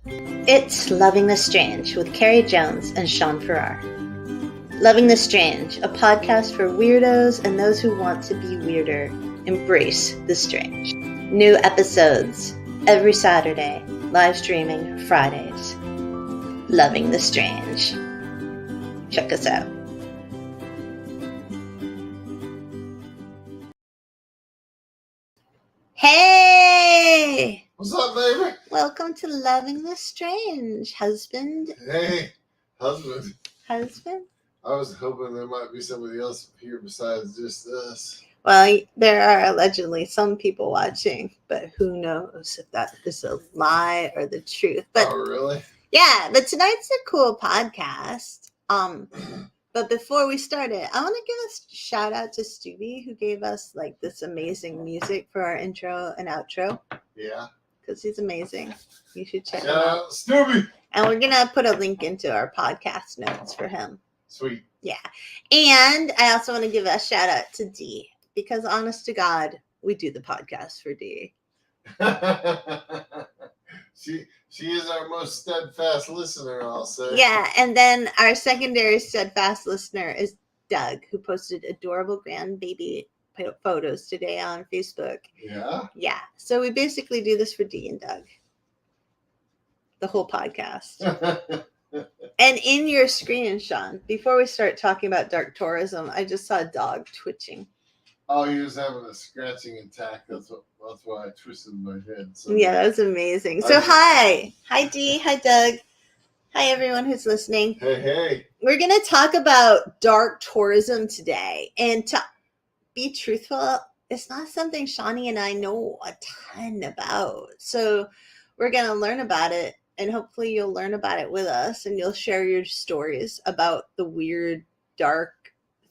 It's Loving the Strange with Carrie Jones and Sean Farrar. Loving the Strange, a podcast for weirdos and those who want to be weirder. Embrace the strange. New episodes every Saturday, live streaming Fridays. Loving the Strange. Check us out. Hey! What's up, baby? Welcome to Loving the Strange, husband. Hey, husband. Husband? I was hoping there might be somebody else here besides just us. Well, there are allegedly some people watching, but who knows if that is a lie or the truth. But oh, really? yeah, but tonight's a cool podcast. But before we start it, I want to give a shout out to Stubby, who gave us like this amazing music for our intro and outro. Yeah. Because he's amazing. You should check him Shout out. out, Stubby. And we're going to put a link into our podcast notes for him. Sweet. Yeah. And I also want to give a shout out to Dee, because honest to God, we do the podcast for Dee. She is our most steadfast listener, I'll say. Yeah, and then our secondary steadfast listener is Doug, who posted adorable grandbaby photos today on Facebook. Yeah? Yeah, so we basically do this for Dee and Doug. The whole podcast. And in your screen, Sean, before we start talking about dark tourism, I just saw a dog twitching. Oh, he was having a scratching attack. That's why I twisted my head. So yeah, that was amazing. So hi Dee, hi Doug, hi everyone who's listening. Hey. We're going to talk about dark tourism today. And to be truthful, it's not something Shawnee and I know a ton about. So we're going to learn about it, and hopefully you'll learn about it with us, and you'll share your stories about the weird, dark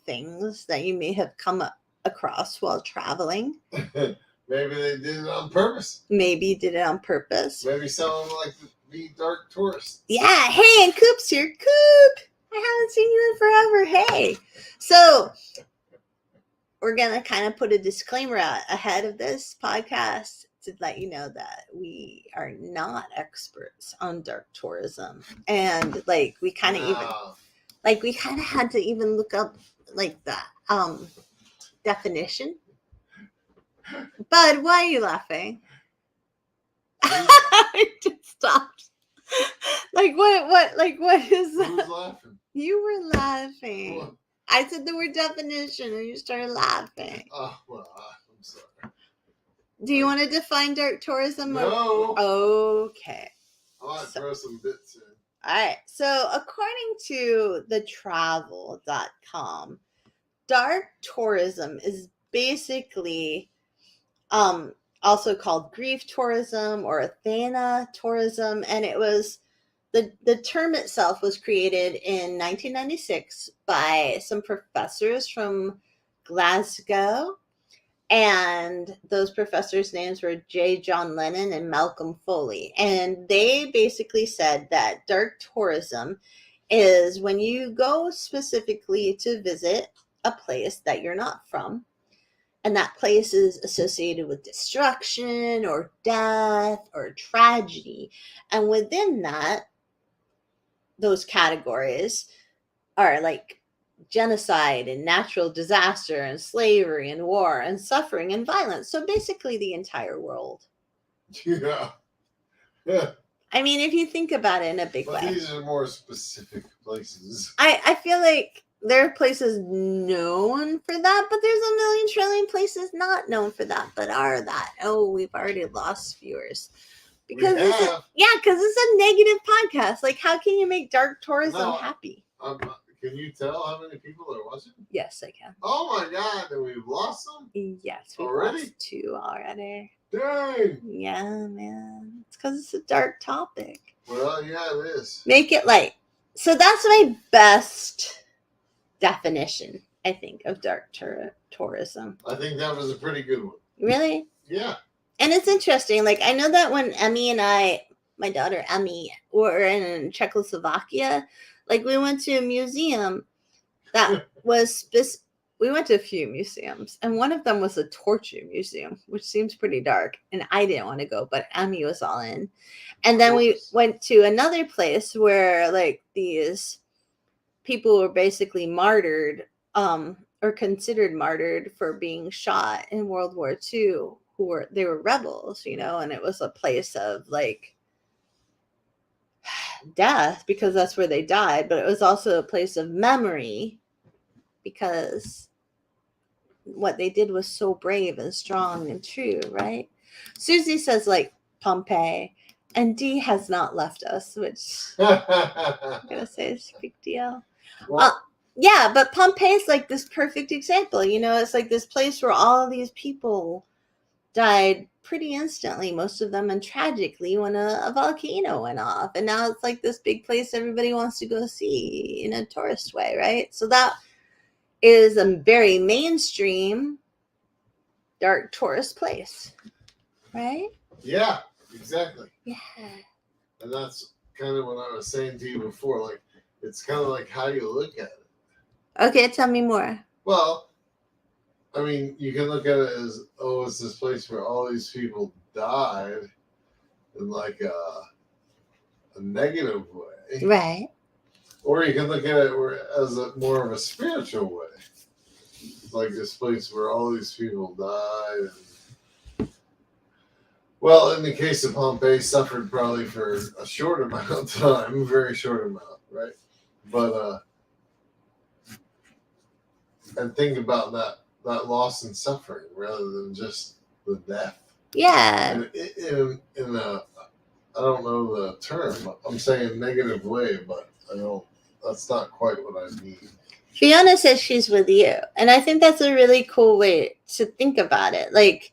things that you may have come across while traveling. Maybe they did it on purpose. Maybe you did it on purpose. Maybe someone like to be dark tourists. Yeah. Hey, and Coop's here. Coop! I haven't seen you in forever. Hey. So we're going to kind of put a disclaimer out ahead of this podcast to let you know that we are not experts on dark tourism. And like we kind of had to even look up like the definition. Bud, why are you laughing? I just stopped. Like what is that? Who's laughing? You were laughing. What? I said the word definition and you started laughing. Oh, well, I'm sorry. Do you want to define dark tourism? No. Okay. I might throw some bits in. All right. So according to the travel.com, dark tourism is basically also called grief tourism or Athena tourism, and it was the term itself was created in 1996 by some professors from Glasgow, and those professors' names were J. John Lennon and Malcolm Foley, and they basically said that dark tourism is when you go specifically to visit a place that you're not from, and that place is associated with destruction or death or tragedy. And within that, those categories are like genocide and natural disaster and slavery and war and suffering and violence. So basically the entire world. Yeah. I mean, if you think about it in a big way. These are more specific places. I feel like there are places known for that, but there's a million trillion places not known for that, but are that. Oh, we've already lost viewers. Because it's a negative podcast. Like, how can you make dark tourism happy? Can you tell how many people are watching? Yes, I can. Oh my God, and we've lost them? Yes, we've already? lost 2 already. Dang. Yeah, man. It's because it's a dark topic. Well, yeah, it is. Make it light. So that's my best definition, I think, of dark tourism. I think that was a pretty good one. Really? Yeah. And it's interesting. Like, I know that when Emmy and my daughter Emmy, were in Czechoslovakia, like we went to a museum that was we went to a few museums, and one of them was a torture museum, which seems pretty dark, and I didn't want to go, but Emmy was all in. And then we went to another place where like these people were basically martyred, or considered martyred for being shot in World War II, they were rebels, and it was a place of like death because that's where they died, but it was also a place of memory because what they did was so brave and strong and true, right? Susie says like Pompeii, and Dee has not left us, which I'm gonna say is a big deal. Well, yeah, but Pompeii is like this perfect example. It's like this place where all of these people died pretty instantly, most of them, and tragically, when a volcano went off. And now it's like this big place everybody wants to go see in a tourist way, right? So that is a very mainstream dark tourist place, right? Yeah, exactly. Yeah. And that's kind of what I was saying to you before. Like, it's kind of like how you look at it. Okay, tell me more. Well, I mean, you can look at it as, oh, it's this place where all these people died in like a negative way. Right. Or you can look at it as more of a spiritual way. It's like this place where all these people died. Well, in the case of Pompeii, suffered probably for a short amount of time, a very short amount, right? But, and think about that loss and suffering rather than just the death. Yeah. And in a, I don't know the term, I'm saying negative way, but that's not quite what I mean. Fiona says she's with you, and I think that's a really cool way to think about it. Like,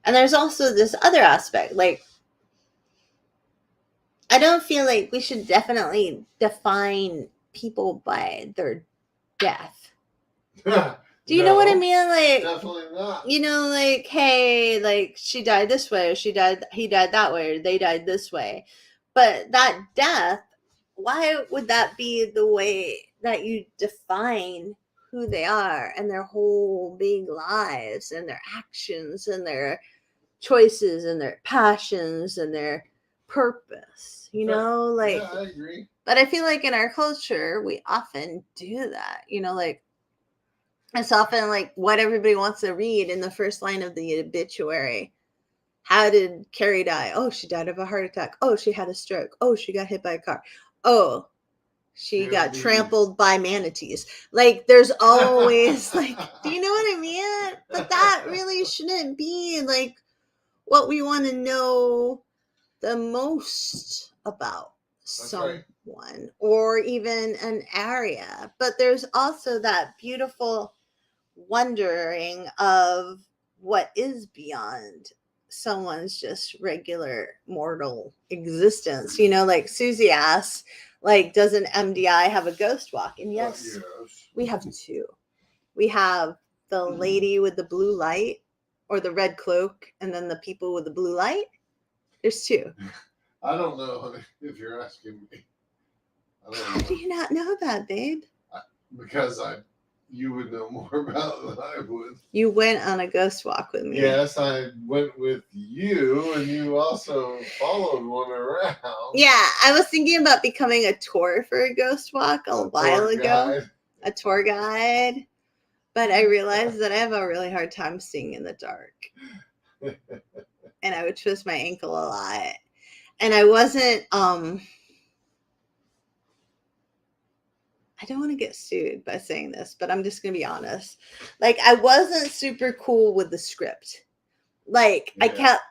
and there's also this other aspect, like, I don't feel like we should definitely define people by their death. Do you know what I mean? Like, definitely not. Like, hey, like she died this way, or he died that way, or they died this way. But that death, why would that be the way that you define who they are and their whole big lives and their actions and their choices and their passions and their purpose? Like, yeah, I agree. But I feel like in our culture, we often do that. Like, it's often like what everybody wants to read in the first line of the obituary. How did Carrie die? Oh, she died of a heart attack. Oh, she had a stroke. Oh, she got hit by a car. Oh, she got trampled by manatees. Like, there's always like, do you know what I mean? But that really shouldn't be like what we want to know the most about someone, right, or even an area. But there's also that beautiful wondering of what is beyond someone's just regular mortal existence. Like Susie asks, like, does an MDI have a ghost walk? And yes, we have two. We have the lady with the blue light, or the red cloak, and then the people with the blue light. There's two. I don't know if you're asking me. How do you not know that, babe? Because you would know more about it than I would. You went on a ghost walk with me. Yes, I went with you, and you also followed one around. Yeah, I was thinking about becoming a tour for a ghost walk a while ago. A tour guide. But I realized that I have a really hard time seeing in the dark. And I would twist my ankle a lot. And I wasn't, I don't want to get sued by saying this, but I'm just going to be honest. Like, I wasn't super cool with the script. Like, yeah. I kept,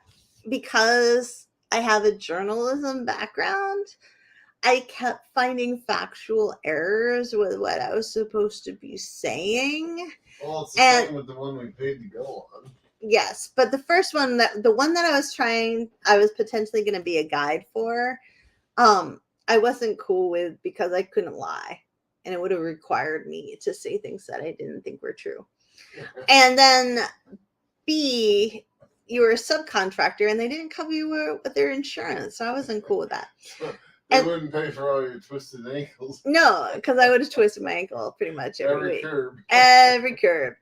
because I have a journalism background, I kept finding factual errors with what I was supposed to be saying. Well, it's the same with the one we paid to go on. Yes, but the first one, the one that I was potentially going to be a guide for, I wasn't cool with because I couldn't lie. And it would have required me to say things that I didn't think were true. And then B, you were a subcontractor and they didn't cover you with their insurance. So I wasn't cool with that. They wouldn't pay for all your twisted ankles. No, because I would have twisted my ankle pretty much every week. Curb. Every curb.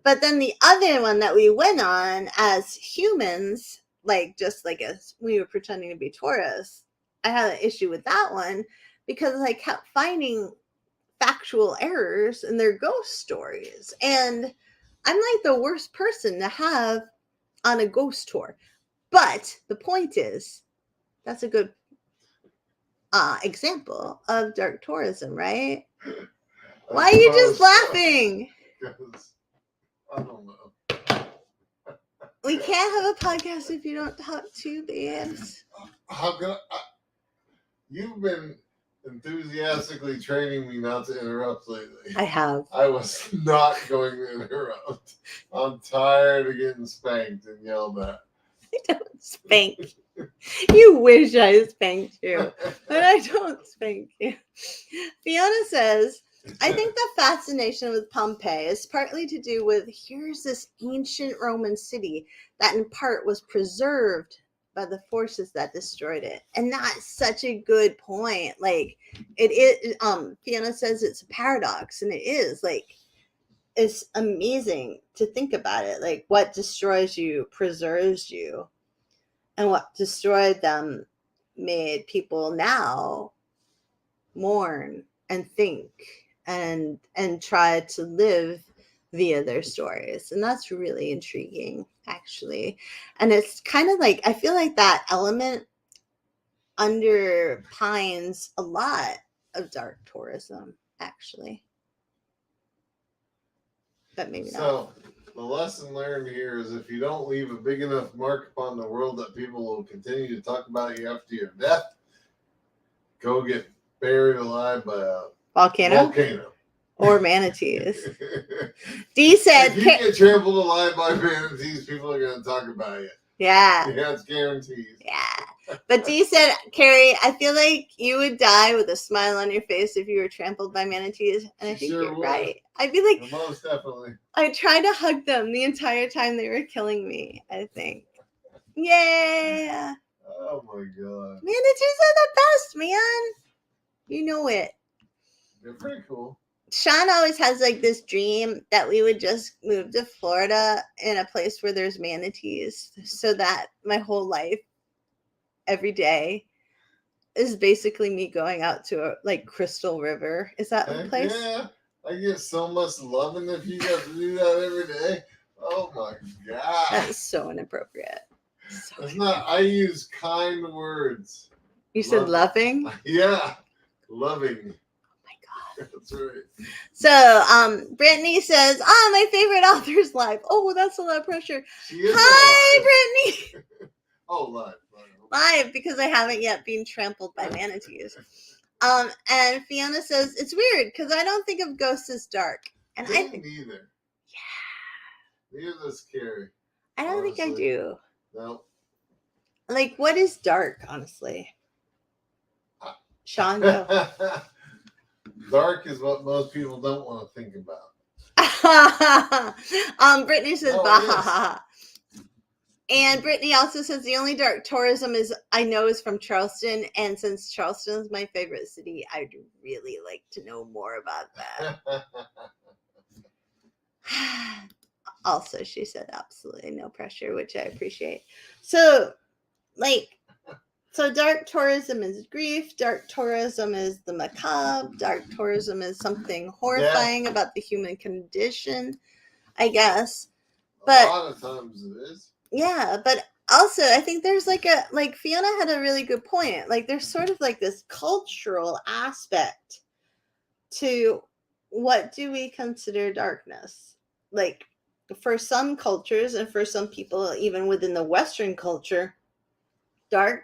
But then the other one that we went on as humans, like just like as we were pretending to be tourists, I had an issue with that one because I kept finding factual errors in their ghost stories. And I'm like the worst person to have on a ghost tour. But the point is, that's a good example of dark tourism, right? Why are you just laughing? Because I don't know. We can't have a podcast if you don't talk to babes. How can you've been enthusiastically training me not to interrupt lately. I have. I was not going to interrupt. I'm tired of getting spanked and yelled at. I don't spank. You wish I spanked you, but I don't spank you. Fiona says, I think the fascination with Pompeii is partly to do with here's this ancient Roman city that in part was preserved by the forces that destroyed it. And that's such a good point. Like it is, Fiona says it's a paradox, and it is like, it's amazing to think about it. Like what destroys you preserves you, and what destroyed them made people now mourn and think and try to live via their stories. And that's really intriguing, actually. And it's kind of like, I feel like that element underpins a lot of dark tourism, actually. But maybe not. So the lesson learned here is if you don't leave a big enough mark upon the world that people will continue to talk about you after your death, go get buried alive by a volcano. Or manatees. Dee said, if you get trampled alive by manatees, people are going to talk about you. Yeah. Yeah, it's guaranteed. Yeah. But Dee said, Carrie, I feel like you would die with a smile on your face if you were trampled by manatees. And I think you're right. I'd be like, most definitely. I tried to hug them the entire time they were killing me, I think. Yeah. Oh my God. Manatees are the best, man. You know it. They're pretty cool. Sean always has like this dream that we would just move to Florida in a place where there's manatees, so that my whole life, every day, is basically me going out to a like Crystal River. Is that the place? Yeah, I get so much loving if you got to do that every day. Oh my God. That is so inappropriate. It's not. I use kind words. You said loving? Yeah, loving. That's right. So, Brittany says, my favorite author's live. Oh, that's a lot of pressure. Hi, Brittany. Oh, live. Live, because I haven't yet been trampled by manatees. And Fiona says, it's weird, because I don't think of ghosts as dark. And I think neither. Yeah. Neither does Carrie. I don't think I do. No. Like, what is dark, honestly? Sean, go. Dark is what most people don't want to think about. Brittany says, bah. And Brittany also says the only dark tourism I know is from Charleston. And since Charleston is my favorite city, I'd really like to know more about that. Also, she said absolutely no pressure, which I appreciate. So, dark tourism is grief. Dark tourism is the macabre. Dark tourism is something horrifying about the human condition, I guess. But a lot of times it is. Yeah, but also I think there's Fiona had a really good point. Like there's sort of like this cultural aspect to what do we consider darkness? Like for some cultures and for some people, even within the Western culture, death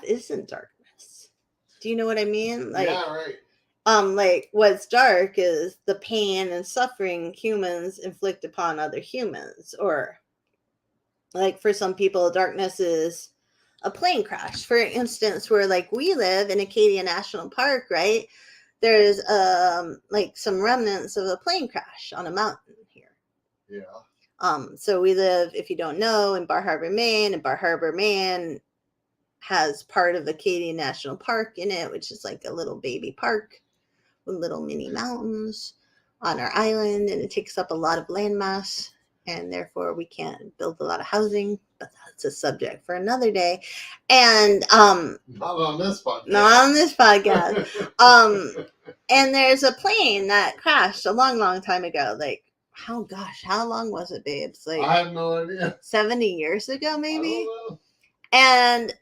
isn't darkness. Do you know what I mean? Yeah, right. What's dark is the pain and suffering humans inflict upon other humans. Or like for some people, darkness is a plane crash. For instance, where like we live in Acadia National Park, right? There's some remnants of a plane crash on a mountain here. Yeah. So we live, if you don't know, in Bar Harbor, Maine, and Bar Harbor, Maine has part of Acadia National Park in it, which is like a little baby park with little mini mountains on our island, and it takes up a lot of landmass, and therefore we can't build a lot of housing, but that's a subject for another day. And not on this podcast. Not on this podcast. And there's a plane that crashed a long, long time ago. Like, how long was it, babes? Like, I have no idea. 70 years ago, maybe? I don't know. And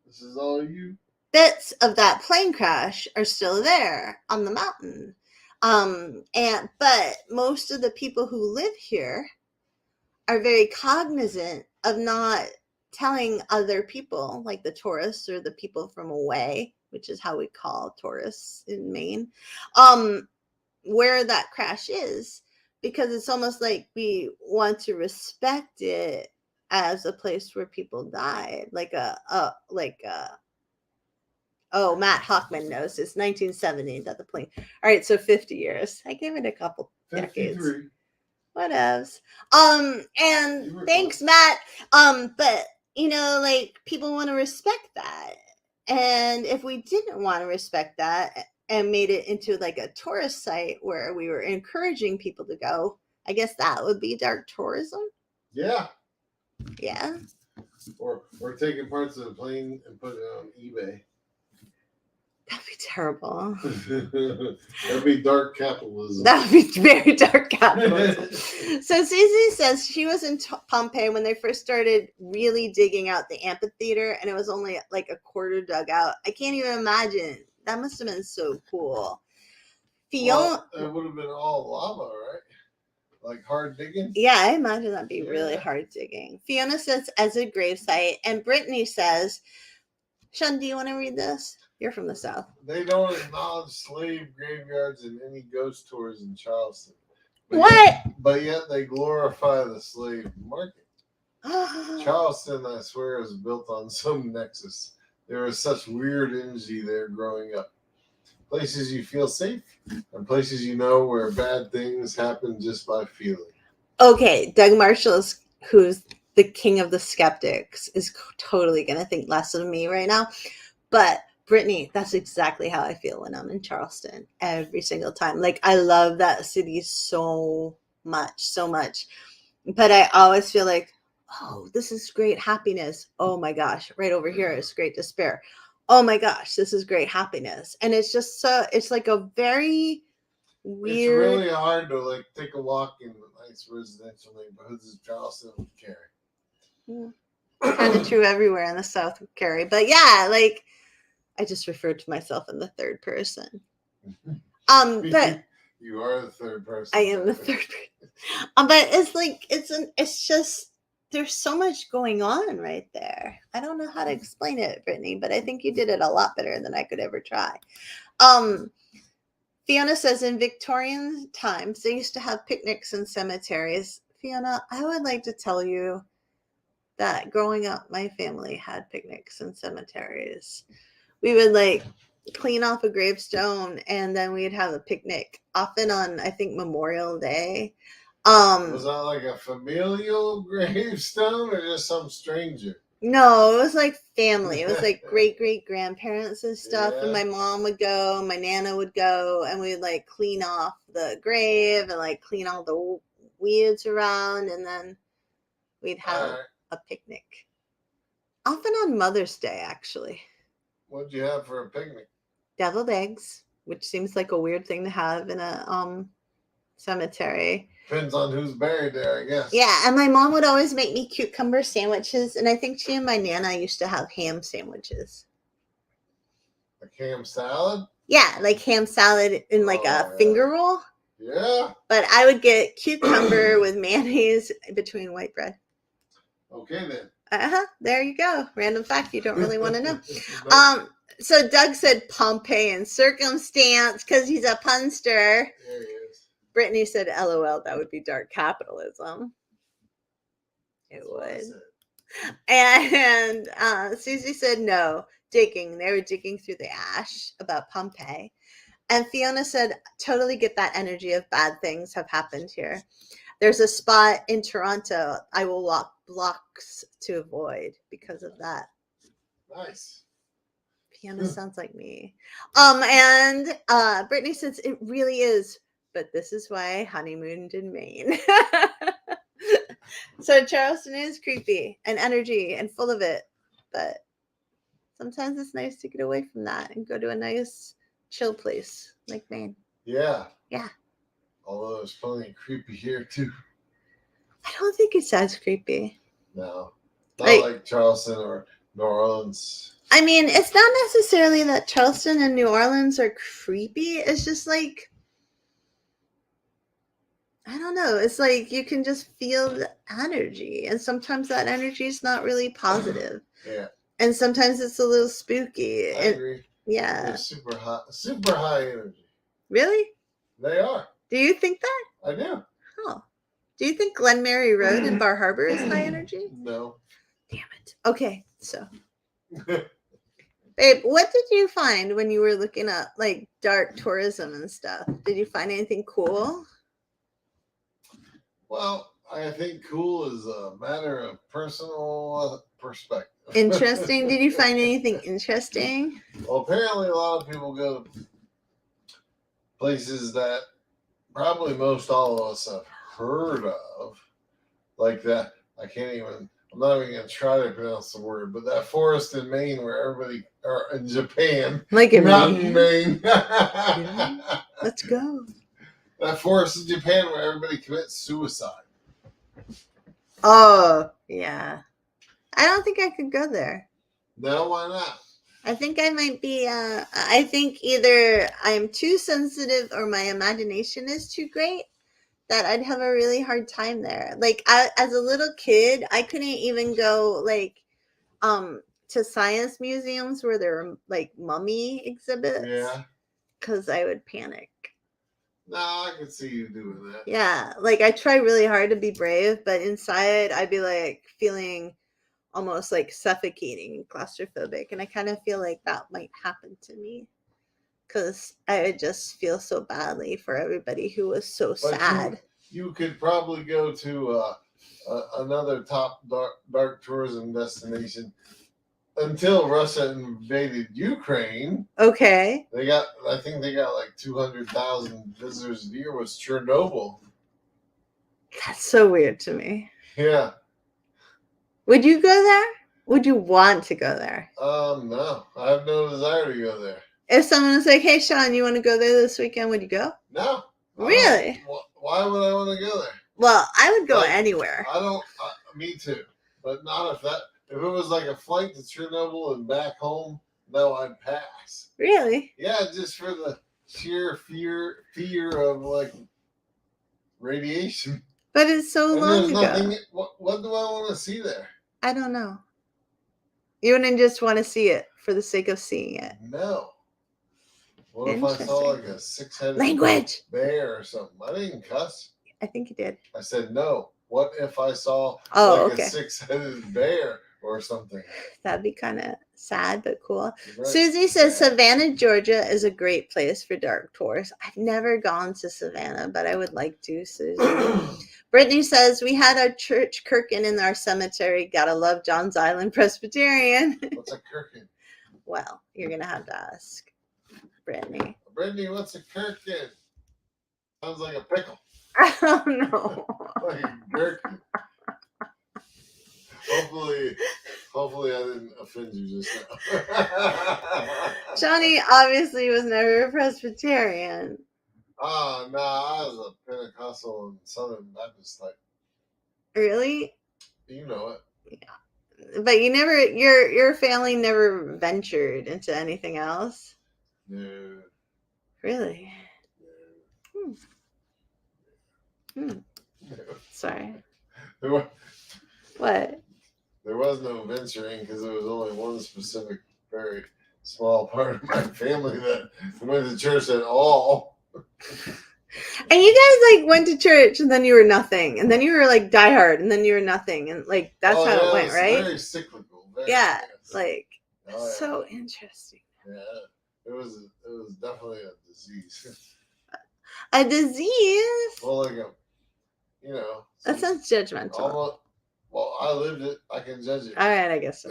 this is all you. Bits of that plane crash are still there on the mountain. But most of the people who live here are very cognizant of not telling other people, like the tourists or the people from away, which is how we call tourists in Maine, where that crash is, because it's almost like we want to respect it as a place where people died, oh, Matt Hockman knows it's 1970 that the plane. All right, so 50 years. I gave it a couple 53. decades. Whatevs. And thanks, Matt. But like, people want to respect that. And if we didn't want to respect that and made it into like a tourist site where we were encouraging people to go, I guess that would be dark tourism. Yeah. Yeah. Or taking parts of the plane and put it on eBay. That'd be terrible. That'd be dark capitalism. That would be very dark capitalism. So Susie says she was in Pompeii when they first started really digging out the amphitheater, and it was only like a quarter dug out. I can't even imagine. That must have been so cool. Well, it would have been all lava, right? Like hard digging? Yeah, I imagine that'd be really hard digging. Fiona says as a gravesite, and Brittany says, Sean, do you want to read this? You're from the South. They don't acknowledge slave graveyards in any ghost tours in Charleston. But yet they glorify the slave market. Charleston, I swear, is built on some nexus. There is such weird energy there growing up. Places you feel safe, and places you know where bad things happen just by feeling. Okay, Doug Marshall, who's the king of the skeptics, is totally going to think less of me right now. But Brittany, that's exactly how I feel when I'm in Charleston every single time. Like, I love that city so much. But I always feel like, oh, this is great happiness. Oh my gosh, right over here is great despair. Oh my gosh, this is great happiness. And it's just it's like a very weird. It's really hard to like take a walk in the nice residential neighborhoods of Charleston with Cary. Yeah. Kind of true everywhere in the South with Cary. But yeah, like, I just referred to myself in the third person. But you are the third person. I am the third person. But it's like it's just there's so much going on right there. I don't know how to explain it, Brittany, but I think you did it a lot better than I could ever try. Fiona says in Victorian times they used to have picnics in cemeteries. Fiona, I would like to tell you that growing up, my family had picnics in cemeteries. We would like clean off a gravestone and then we'd have a picnic, often on, I think, Memorial Day. Was that like a familial gravestone or just some stranger? No, it was like family. It was like great grandparents and stuff. Yeah. And my mom would go, my nana would go, and we'd like clean off the grave and like clean all the weeds around, and then we'd have a picnic. Often on Mother's Day, actually. What'd you have for a picnic? Deviled eggs, which seems like a weird thing to have in a cemetery. Depends on who's buried there, I guess. Yeah, and my mom would always make me cucumber sandwiches, and I think she and my nana used to have ham sandwiches. Like ham salad? Yeah, like ham salad in like a finger roll. Yeah. But I would get cucumber with mayonnaise between white bread. Okay, then. There you go. Random fact you don't really want to know. So Doug said Pompeii and circumstance because he's a punster. There he is. Brittany said, LOL, that would be dark capitalism. It would. And Susie said no, digging. They were digging through the ash about Pompeii. And Fiona said, totally get that energy of bad things have happened here. There's a spot in Toronto I will walk blocks to avoid because of that. Nice. Piano sounds like me. And Brittany says it really is, but this is why I honeymooned in Maine. So Charleston is creepy and energy and full of it, but sometimes it's nice to get away from that and go to a nice chill place like Maine. Yeah. Yeah. Although there's plenty of creepy here too. I don't think it's as creepy. No. Not like Charleston or New Orleans. I mean, it's not necessarily that Charleston and New Orleans are creepy. It's just like, I don't know. It's like you can just feel the energy. And sometimes that energy is not really positive. Yeah. And sometimes it's a little spooky. I agree. Yeah. They're super high energy. Really? They are. Do you think that? I do. Oh. Do you think Glen Mary Road in Bar Harbor is high energy? No. Damn it. Okay, so. Babe, what did you find when you were looking up like dark tourism and stuff? Did you find anything cool? Well, I think cool is a matter of personal perspective. Interesting. Did you find anything interesting? Well, apparently a lot of people go to places that probably most all of us have heard of. Like that, I'm not even going to try to pronounce the word, but that forest in Maine where everybody, or in Japan. Like in not Maine? in Maine. Yeah. Let's go. That forest in Japan where everybody commits suicide. Oh, yeah. I don't think I could go there. No, why not? I think I might be, I think either I'm too sensitive or my imagination is too great that I'd have a really hard time there. Like, as a little kid, I couldn't even go, like, to science museums where there were, like, mummy exhibits. Yeah. Because I would panic. No, I could see you doing that. Yeah, like I try really hard to be brave, but inside I'd be like feeling almost like suffocating and claustrophobic. And I kind of feel like that might happen to me because I would just feel so badly for everybody who was so sad. You could probably go to another top dark tourism destination until Russia invaded Ukraine. Okay. I think they got like 200,000 visitors a year. Was Chernobyl. That's so weird to me. Yeah. Would you go there? Would you want to go there? No. I have no desire to go there. If someone was like, hey, Sean, you want to go there this weekend? Would you go? No. Really? Why would I want to go there? Well, I would go anywhere. Me too. But not if it was like a flight to Chernobyl and back home, no, I'd pass. Really? Yeah, just for the sheer fear of like radiation. But it's so long ago. What do I want to see there? I don't know. You wouldn't just want to see it for the sake of seeing it. No. What if I saw like a 6-headed bear or something? I didn't cuss. I think you did. I said no. What if I saw a 6-headed bear or something? That'd be kind of sad, but cool. Right. Susie says Savannah, Georgia is a great place for dark tours. I've never gone to Savannah, but I would like to, Susie. Brittany says, we had our church Kirkin in our cemetery. Gotta love John's Island Presbyterian. What's a Kirkin? Well, you're going to have to ask Brittany. Brittany, what's a Kirkin? Sounds like a pickle. I don't know. Like a Kirkin. Hopefully I didn't offend you just now. Johnny obviously was never a Presbyterian. Oh, no, I was a Pentecostal and Southern Baptist type. Really? You know it. Yeah. But you never, your family never ventured into anything else? No. Really? No. No. Sorry. What? There was no venturing because there was only one specific, very small part of my family that went to church at all. And you guys like went to church and then you were nothing, and then you were like diehard, and then you were nothing, and like that's how it went, right? Very cyclical. So interesting. Yeah, it was definitely a disease. A disease? Well, like that sounds judgmental. Well, I lived it. I can judge it. All right, I guess so.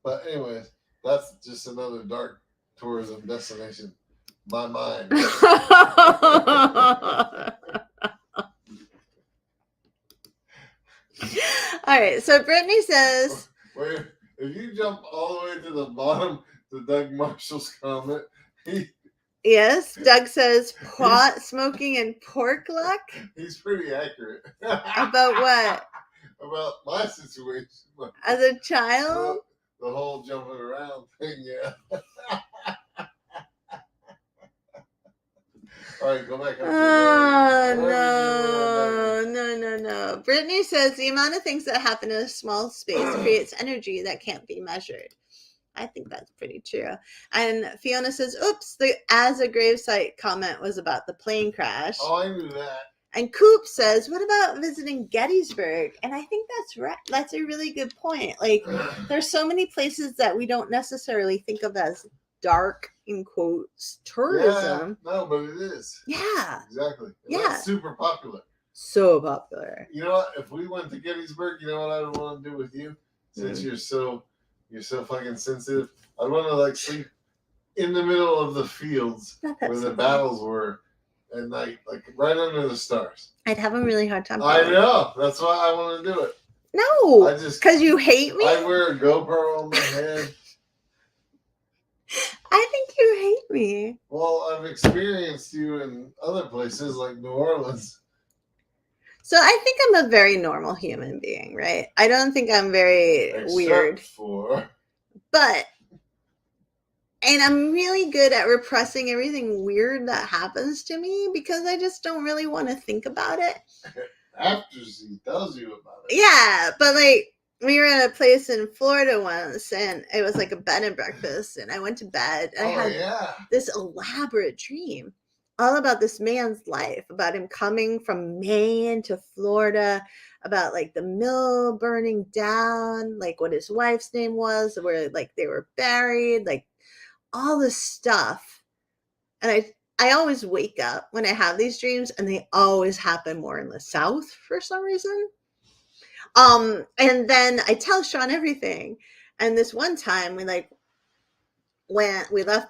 But anyways, that's just another dark tourism destination. My mind. All right, so Brittany says, wait, if you jump all the way to the bottom to Doug Marshall's comment, yes, Doug says pot smoking and pork luck. He's pretty accurate. About what? About my situation. As a child? The whole jumping around thing, yeah. All right, go back up. No. Brittany says the amount of things that happen in a small space creates energy that can't be measured. I think that's pretty true. And Fiona says, oops, the as a gravesite comment was about the plane crash. Oh, I knew that. And Coop says, what about visiting Gettysburg? And I think that's right. That's a really good point. Like, there's so many places that we don't necessarily think of as dark, in quotes, tourism. Yeah, no, but it is. Yeah. Exactly. And yeah. That's super popular. So popular. You know what? If we went to Gettysburg, you know what I would want to do with you? Since you're so fucking sensitive, I'd want to like sleep in the middle of the fields where the battles were at night, like right under the stars. I'd have a really hard time. I know. That's why I want to do it. No. Because you hate me? I wear a GoPro on my head. I think you hate me. Well, I've experienced you in other places like New Orleans. So I think I'm a very normal human being, right? I don't think I'm very weird. But, and I'm really good at repressing everything weird that happens to me because I just don't really want to think about it. After she tells you about it. Yeah, but like, we were at a place in Florida once, and it was like a bed and breakfast, and I went to bed, and I had this elaborate dream all about this man's life, about him coming from Maine to Florida, about like the mill burning down, like what his wife's name was, where like they were buried, like all this stuff. And I always wake up when I have these dreams, and they always happen more in the South for some reason. And then I tell Sean everything. And this one time we left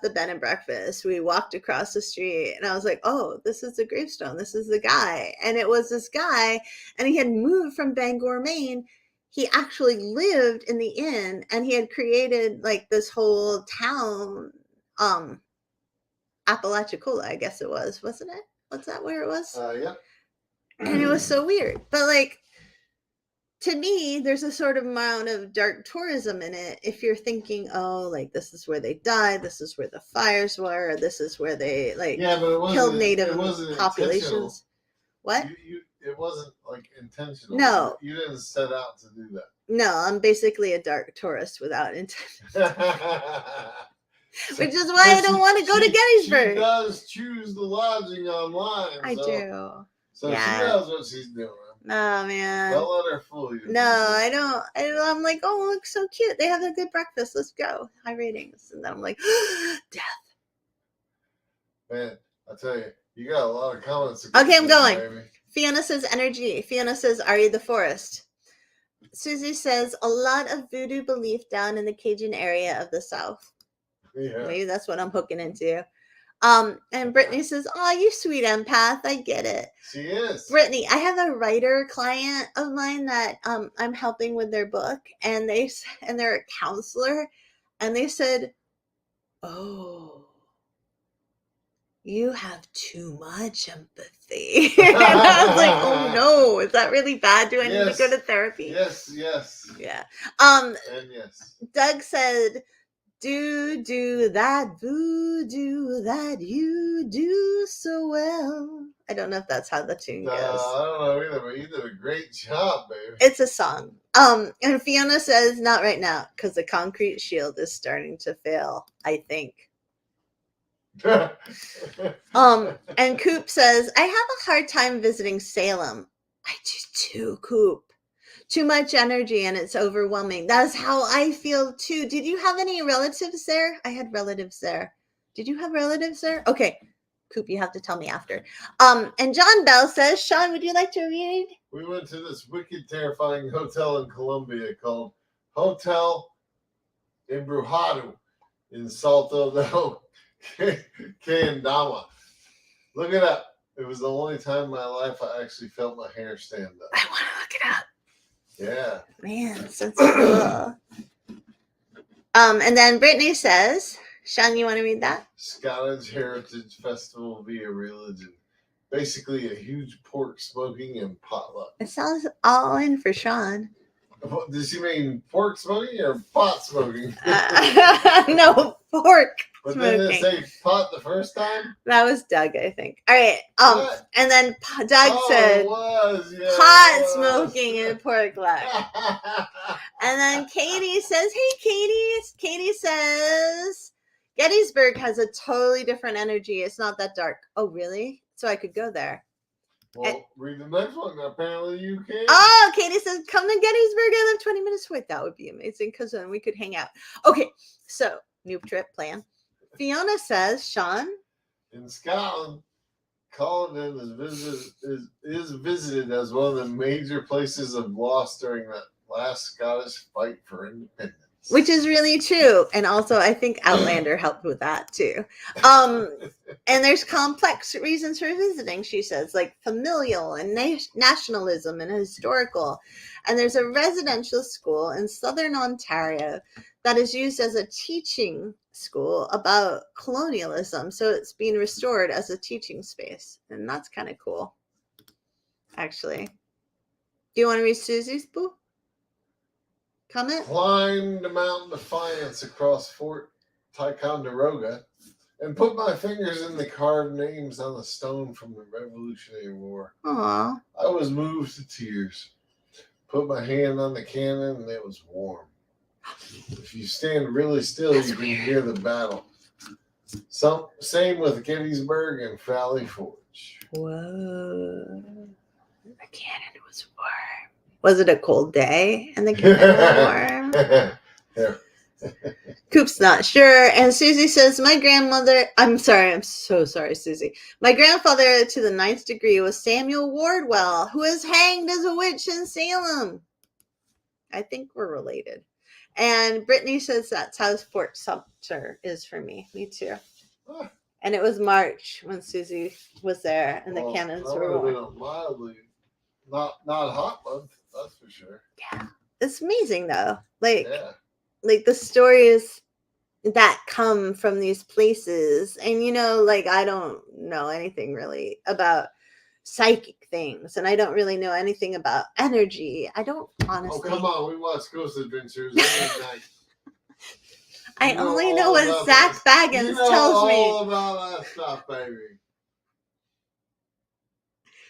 the bed and breakfast, we walked across the street, and I was like, oh, this is the gravestone. This is the guy. And it was this guy, and he had moved from Bangor, Maine. He actually lived in the inn, and he had created like this whole town, Apalachicola, I guess it was, wasn't it? What's that where it was? Yeah. And it was so weird. But like, to me, there's a sort of amount of dark tourism in it. If you're thinking, oh, like this is where they died, this is where the fires were, or this is where they killed native populations. What? It wasn't like intentional. No. You didn't set out to do that. No, I'm basically a dark tourist without intention. Which is why I don't want to go to Gettysburg. She does choose the lodging online. I do. So she knows what she's doing. No, man. Don't let her fool you. No, I don't. I'm like, oh, it looks so cute. They have a good breakfast. Let's go. High ratings. And then I'm like, death. Man, I tell you, you got a lot of comments. Okay, I'm going. Baby. Fiona says energy. Fiona says, Ari the Forest. Susie says, a lot of voodoo belief down in the Cajun area of the South. Yeah. Maybe that's what I'm hooking into. And Brittany says, oh, you sweet empath. I get it. She is. Brittany, I have a writer client of mine that I'm helping with their book, and they're a counselor, and they said, oh, you have too much empathy. And I was like, oh no, is that really bad? Do I need to go to therapy? Yes. Yeah. And yes. Doug said, do that voodoo that you do so well. I don't know if that's how the tune goes. I don't know either, but you did a great job, baby. It's a song. And Fiona says, not right now, because the concrete shield is starting to fail, I think. And Coop says, I have a hard time visiting Salem. I do too, Coop. Too much energy and it's overwhelming. That's how I feel too. Did you have any relatives there? I had relatives there. Did you have relatives there? Okay. Coop, you have to tell me after. And John Bell says, Sean, would you like to read? We went to this wicked, terrifying hotel in Colombia called Hotel Embrujado in Salto del Candama. Look it up. It was the only time in my life I actually felt my hair stand up. I want to look it up. Yeah. Man, that's cool. And then Brittany says, Sean, you want to read that? Scottish Heritage Festival via religion. Basically a huge pork smoking and potluck. It sounds all in for Sean. Does she mean pork smoking or pot smoking? No, pork But smoking. didn't it say pot the first time? That was Doug, I think. All right. What? And then Doug said it was. Yeah, pot it was. smoking and pork luck. And then Katie says, hey, Katie. Katie says, Gettysburg has a totally different energy. It's not that dark. Oh, really? So I could go there. Well, read the next one. Apparently you can. Oh, Katie says, come to Gettysburg. I live 20 minutes away. That would be amazing because then we could hang out. Okay, so new trip plan. Fiona says, Sean. In Scotland, Culloden is visited as one of the major places of loss during that last Scottish fight for independence. Which is really true. And also, I think Outlander helped with that, too. And there's complex reasons for visiting, she says, like familial and nationalism and historical. And there's a residential school in southern Ontario that is used as a teaching school about colonialism. So it's being restored as a teaching space. And that's kind of cool, actually. Do you want to read Susie's boo? Comment? Climbed Mount Defiance across Fort Ticonderoga and put my fingers in the carved names on the stone from the Revolutionary War. Aww. I was moved to tears. Put my hand on the cannon and it was warm. If you stand really still, you can hear the battle. Same with Gettysburg and Valley Forge. Whoa. The cannon was warm. Was it a cold day and the cannon was warm? Coop's not sure. And Susie says, I'm so sorry, Susie. My grandfather to the 9th degree was Samuel Wardwell, who was hanged as a witch in Salem. I think we're related. And Brittany says that's how Fort Sumter is for me. Me too. Huh. And it was March when Susie was there and the cannons were warm. Been a mildly, not hot month, that's for sure. Yeah. It's amazing though. Like the stories that come from these places. And I don't know anything really about psychic things, and I don't really know anything about energy. I don't honestly. Oh, come on. We watch Ghost Adventures every night. I only know what Zach Baggins tells me. All about that stuff, baby.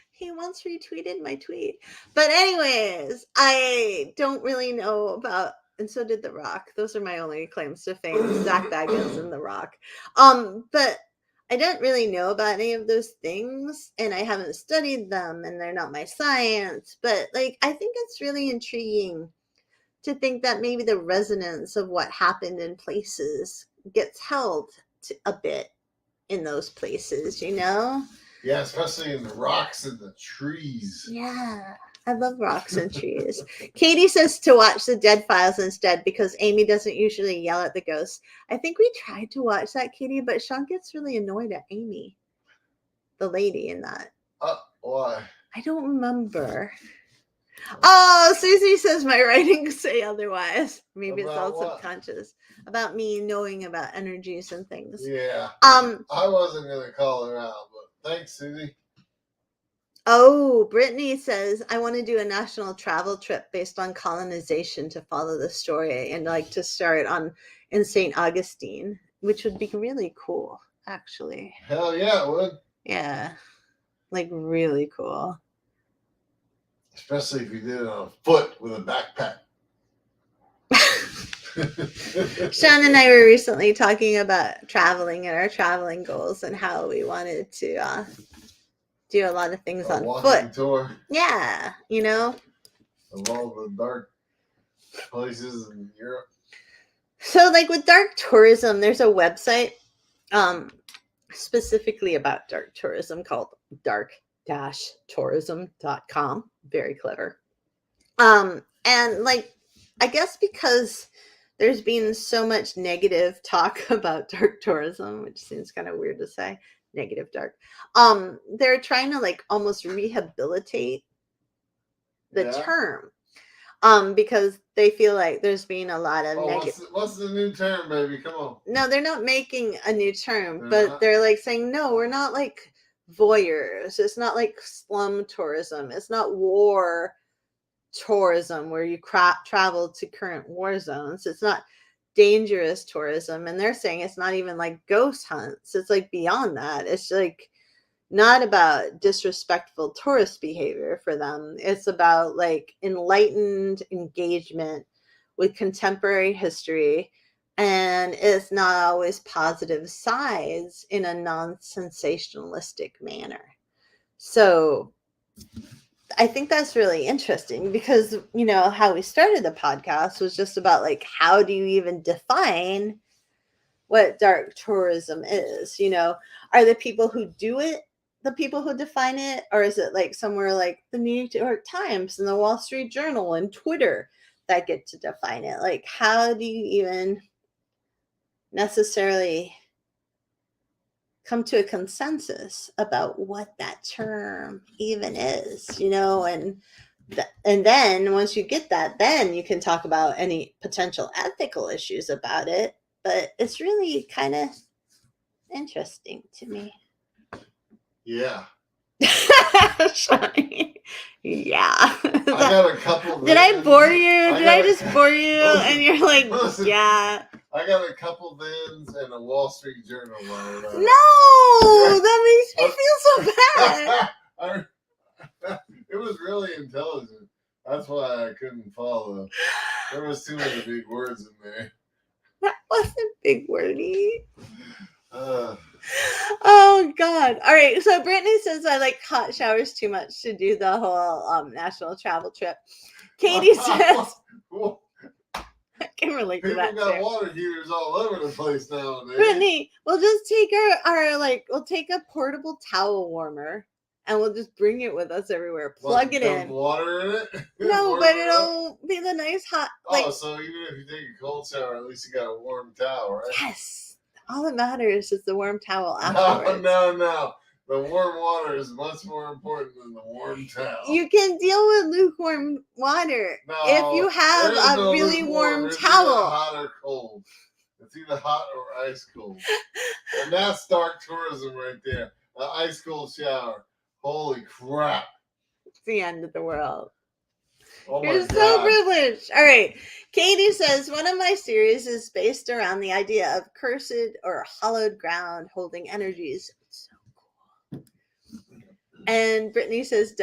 He once retweeted my tweet. But anyways, I don't really know about, and so did The Rock. Those are my only claims to fame, Zach Baggins and The Rock. But I don't really know about any of those things, and I haven't studied them, and they're not my science. But I think it's really intriguing to think that maybe the resonance of what happened in places gets held a bit in those places, Yeah, especially in the rocks and the trees. Yeah, I love rocks and trees. Katie says to watch The Dead Files instead because Amy doesn't usually yell at the ghosts. I think we tried to watch that, Katie, but Sean gets really annoyed at Amy, the lady in that. Why? I don't remember. Oh, Susie says my writings say otherwise. Maybe it's all subconscious. About me knowing about energies and things. Yeah. I wasn't going to call her out, but thanks, Susie. Oh, Brittany says, I want to do a national travel trip based on colonization to follow the story and to start in St. Augustine, which would be really cool, actually. Hell yeah, it would. Yeah. Really cool. Especially if you did it on foot with a backpack. Sean and I were recently talking about traveling and our traveling goals and how we wanted to do a lot of things on foot. Tour. Yeah, Of all the dark places in Europe. So with dark tourism, there's a website specifically about dark tourism called dark-tourism.com. Very clever. And I guess because there's been so much negative talk about dark tourism, which seems kind of weird to say, negative dark. They're trying to like almost rehabilitate the term. Because they feel like there's been a lot of negative. What's the new term, baby? Come on. No, they're not making a new term, but they're like saying, no, we're not like voyeurs. It's not like slum tourism. It's not war tourism where you travel to current war zones. It's not dangerous tourism. And they're saying it's not even like ghost hunts. It's like beyond that. It's like not about disrespectful tourist behavior for them. It's about like enlightened engagement with contemporary history. And it's not always positive sides in a non-sensationalistic manner. So I think that's really interesting because, you know, how we started the podcast was just about like, how do you even define what dark tourism is? You know, are the people who do it the people who define it, or is it like somewhere like the New York Times and the Wall Street Journal and Twitter that get to define it? Like, how do you even necessarily come to a consensus about what that term even is, you know? And then once you get that, then you can talk about any potential ethical issues about it. But it's really kind of interesting to me. Yeah. Yeah. I got a couple. Did I bore you? Did I just bore you? And you're like, listen, yeah. I got a couple thins and a Wall Street Journal. No, that makes me feel so bad. It was really intelligent. That's why I couldn't follow. There was too many big words in there. That wasn't big wordy. Oh God! All right, so Brittany says I like hot showers too much to do the whole national travel trip. Katie says I can relate to that. People got water heaters all over the place nowadays. Brittany, we'll just take we'll take a portable towel warmer and we'll just bring it with us everywhere. Plug it in. Water in it? No, but it'll be the nice hot. So even if you take a cold shower, at least you got a warm towel, right? Yes. All that matters is the warm towel afterwards. No. The warm water is much more important than the warm towel. You can deal with lukewarm water if you have a really warm towel. Hot or cold. It's either hot or ice cold. And that's dark tourism right there. An ice cold shower. Holy crap. It's the end of the world. Oh You're so privileged. All right. Katie says, one of my series is based around the idea of cursed or hallowed ground holding energies. It's so cool. And Brittany says,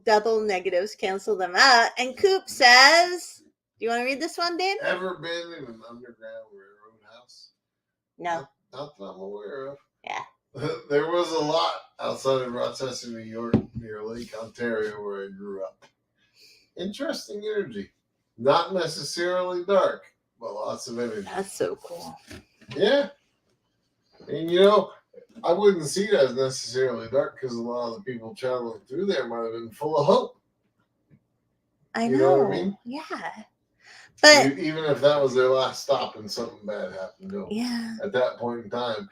double negatives cancel them out. And Coop says, do you want to read this one, Dan? Ever been in an underground railroad house? No. Not that I'm aware of. Yeah. There was a lot outside of Rochester, New York, near Lake Ontario, where I grew up. Interesting energy. Not necessarily dark, but lots of energy. That's so cool. Yeah. And you know, I wouldn't see it as necessarily dark because a lot of the people traveling through there might have been full of hope. I know. You know what I mean? Yeah. But even if that was their last stop and something bad happened to them. Yeah. At that point in time,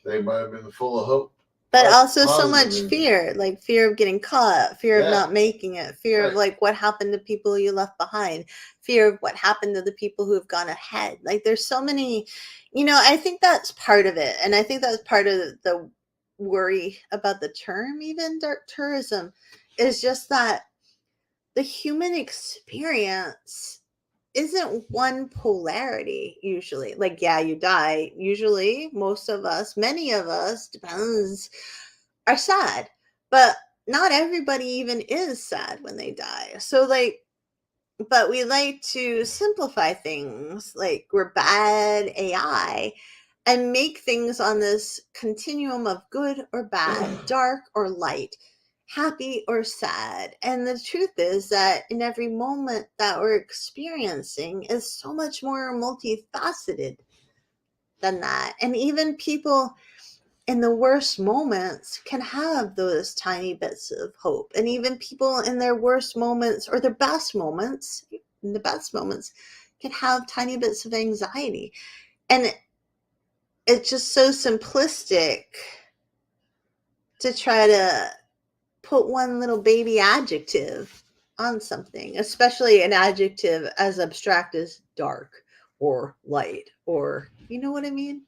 they might have been full of hope. But also so much fear, like fear of getting caught, fear of not making it, fear of like what happened to people you left behind, fear of what happened to the people who have gone ahead. Like there's so many, you know, I think that's part of it. And I think that's part of the worry about the term, even dark tourism, is just that the human experience isn't one polarity usually. Like, yeah, you die. Usually, most of us, many of us, depends, are sad. But not everybody even is sad when they die. So, like, but we like to simplify things like we're bad AI and make things on this continuum of good or bad, dark or light, happy or sad. And the truth is that in every moment that we're experiencing is so much more multifaceted than that. And even people in the worst moments can have those tiny bits of hope. And even people in their worst moments or their best moments, in the best moments, could have tiny bits of anxiety. And it's just so simplistic to try to put one little baby adjective on something, especially an adjective as abstract as dark or light, or you know what I mean?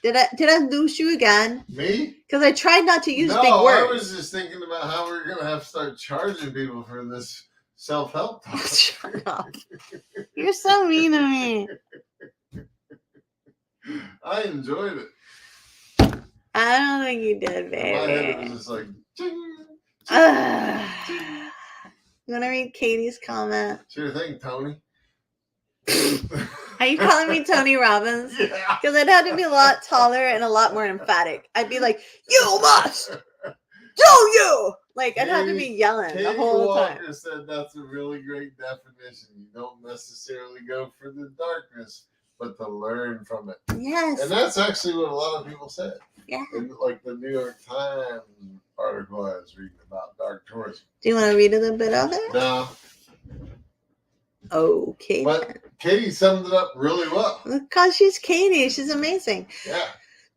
Did I lose you again? Me? Because I tried not to use big words. No, I was just thinking about how we're gonna have to start charging people for this self-help talk. Shut up. You're so mean to me. I enjoyed it. I don't think you did, baby. In my head, it was just like, ching, You want to read Katie's comment? Sure thing, Tony. Are you calling me Tony Robbins? Yeah. Because I'd have to be a lot taller and a lot more emphatic. I'd be like, you must! Do you! Like, I'd have to be yelling the whole time. Katie Walker said that's a really great definition. You don't necessarily go for the darkness, but to learn from it. Yes. And that's actually what a lot of people said. Yeah. In, like the New York Times article I was reading about dark tourism. Do you want to read a little bit of it? No. Okay. But Katie summed it up really well. Because she's Katie. She's amazing. Yeah.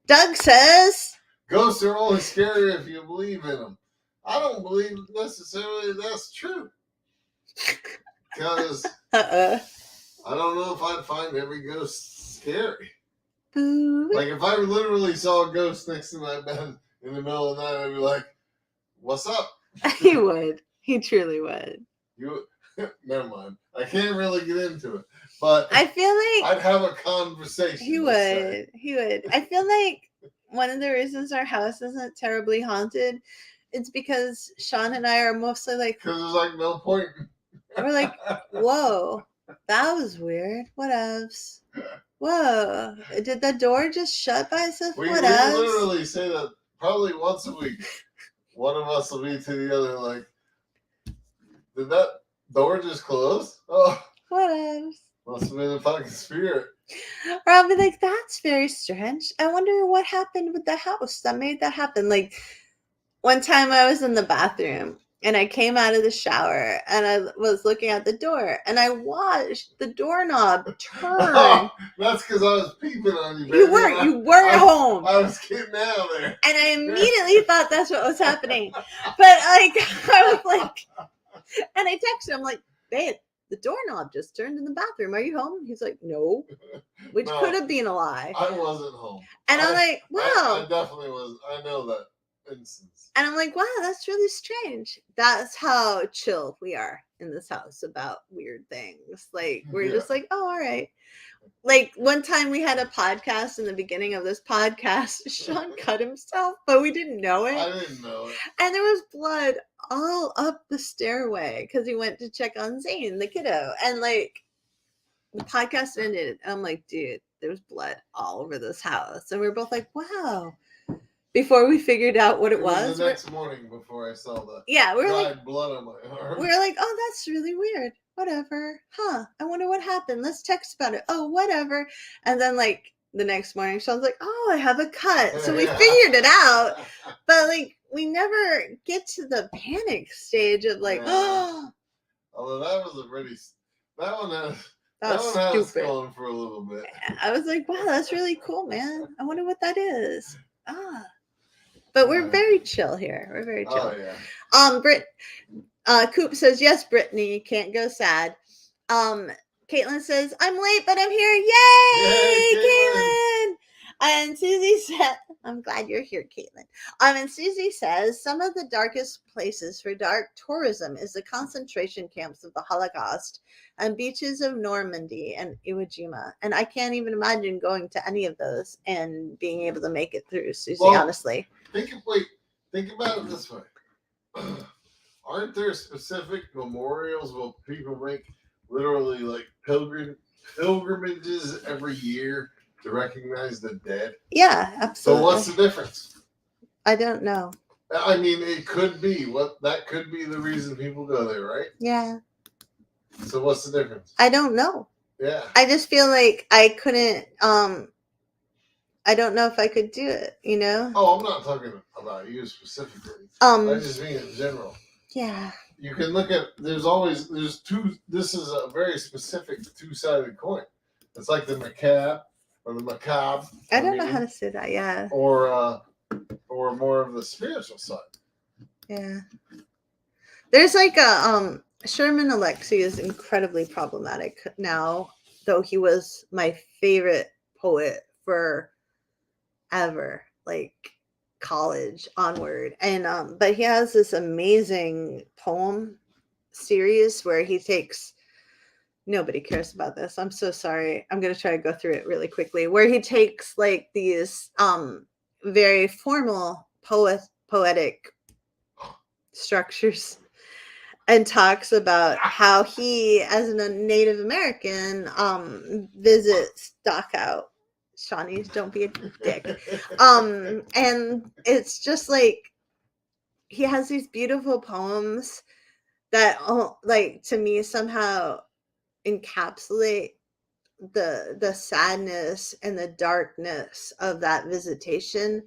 Doug says, ghosts are only scary if you believe in them. I don't believe necessarily that's true. Because I don't know if I'd find every ghost scary. Like if I literally saw a ghost next to my bed in the middle of the night, I'd be like, what's up? He would. He truly would. Never mind. I can't really get into it. But I feel like I'd have a conversation. He would. He would. I feel like one of the reasons our house isn't terribly haunted, it's because Sean and I are mostly like, because there's like no point. We're like, whoa, that was weird. What else? Whoa, did the door just shut by itself? We what else? literally say that probably once a week. One of us will be to the other like, did that door just close? Oh, what else? Must have been a fucking spirit. Or I'll be like, that's very strange. I wonder what happened with the house that made that happen. Like one time I was in the bathroom and I came out of the shower and I was looking at the door and I watched the doorknob turn. Oh, that's because I was peeping on you, baby. You weren't home. I was getting out of there. And I immediately thought that's what was happening. But like, I was like, and I texted him like, babe, the doorknob just turned in the bathroom. Are you home? He's like, no, which could have been a lie. I wasn't home. And I'm like, wow. I definitely was. I know that instance. And I'm like, wow, that's really strange. That's how chill we are in this house about weird things. Like, we're just like, oh, all right. Like one time we had a podcast in the beginning of this podcast, Sean cut himself, but we didn't know it. I didn't know it. And there was blood all up the stairway because he went to check on Zane, the kiddo. And like the podcast ended. And I'm like, dude, there's blood all over this house. And we were both like, wow. Before we figured out what it was. The next morning before I saw the we were dried like, blood on my arm. We were like, oh, that's really weird. Whatever. Huh. I wonder what happened. Let's text about it. Oh, whatever. And then like the next morning, Sean's like, oh, I have a cut. So we figured it out. But like, we never get to the panic stage of like, oh. Although that was a pretty, that one had us going for a little bit. I was like, wow, that's really cool, man. I wonder what that is. But we're very chill here. We're very chill. Oh, yeah. Coop says, yes, Brittany, you can't go sad. Caitlin says, I'm late, but I'm here. Yay, Caitlin! And Susie said, I'm glad you're here, Caitlin. And Susie says, some of the darkest places for dark tourism is the concentration camps of the Holocaust and beaches of Normandy and Iwo Jima. And I can't even imagine going to any of those and being able to make it through, Susie, honestly. Think about it this way. Aren't there specific memorials where people make literally like pilgrimages every year to recognize the dead? Yeah, absolutely. So what's the difference? I don't know. I mean, it could be that could be the reason people go there, right? Yeah. So what's the difference? I don't know. Yeah. I just feel like I couldn't I don't know if I could do it, you know? Oh, I'm not talking about you specifically. I just mean in general. Yeah. you can look at. There's two. This is a very specific two-sided coin. It's like the macabre or the macabre. I don't know how to say that. Yeah. Or more of the spiritual side. Yeah. There's like a Sherman Alexie is incredibly problematic now, though he was my favorite poet forever, like college onward. And but he has this amazing poem series where he takes, nobody cares about this, I'm so sorry, I'm going to try to go through it really quickly, where he takes like these very formal poetic structures and talks about how he, as a Native American, visits Dachau. Shawnee, don't be a dick. And it's just like he has these beautiful poems that, like, to me somehow encapsulate the sadness and the darkness of that visitation,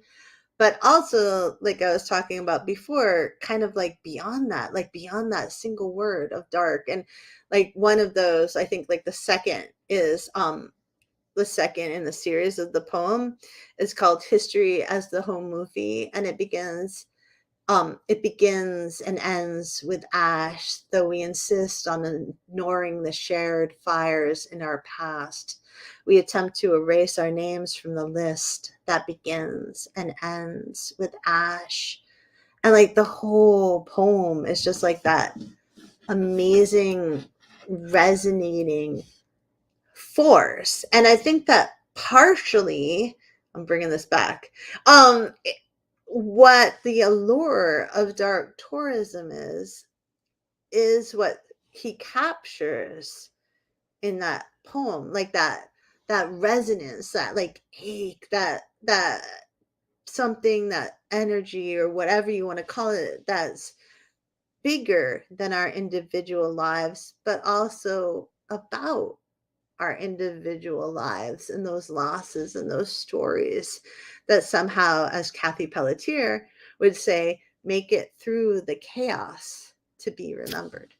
but also, like I was talking about before, kind of like beyond that single word of dark. And like one of those, I think like the second in the series of the poem is called History as the Home Movie, and it begins and ends with ash, though we insist on ignoring the shared fires in our past. We attempt to erase our names from the list that begins and ends with ash. And like the whole poem is just like that amazing, resonating force. And I think that partially, I'm bringing this back, what the allure of dark tourism is what he captures in that poem, like that resonance, that like ache, that something, that energy or whatever you want to call it, that's bigger than our individual lives, but also about our individual lives and those losses and those stories that somehow, as Kathy Pelletier would say, make it through the chaos to be remembered.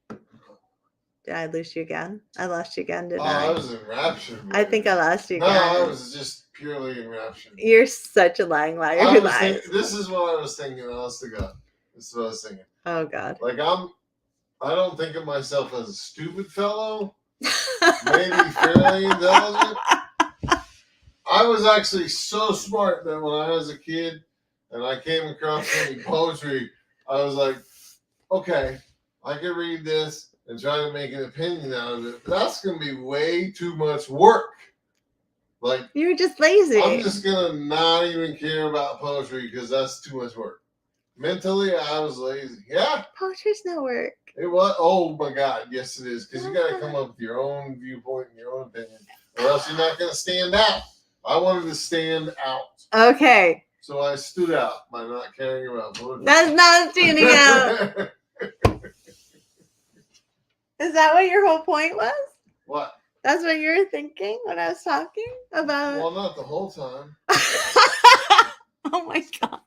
Did I lose you again? I lost you again, didn't I? I was enraptured. I think I lost you again. No, I was just purely enraptured. You're such a lying liar who lies. This is what I was thinking, honest to God. This is what I was thinking. Oh, God. Like, I don't think of myself as a stupid fellow. Maybe fairly intelligent. I was actually so smart that when I was a kid and I came across any poetry, I was like, okay, I can read this and try to make an opinion out of it. But that's going to be way too much work. Like, you're just lazy. I'm just going to not even care about poetry because that's too much work. Mentally, I was lazy. Yeah. Poetry's no work. It was. Oh my God, yes it is. Because you got to come up with your own viewpoint and your own opinion, or else you're not going to stand out. I wanted to stand out. Okay. So I stood out by not caring about poetry. That's not standing out. Is that what your whole point was? What? That's what you were thinking when I was talking about? Well, not the whole time. Oh my God.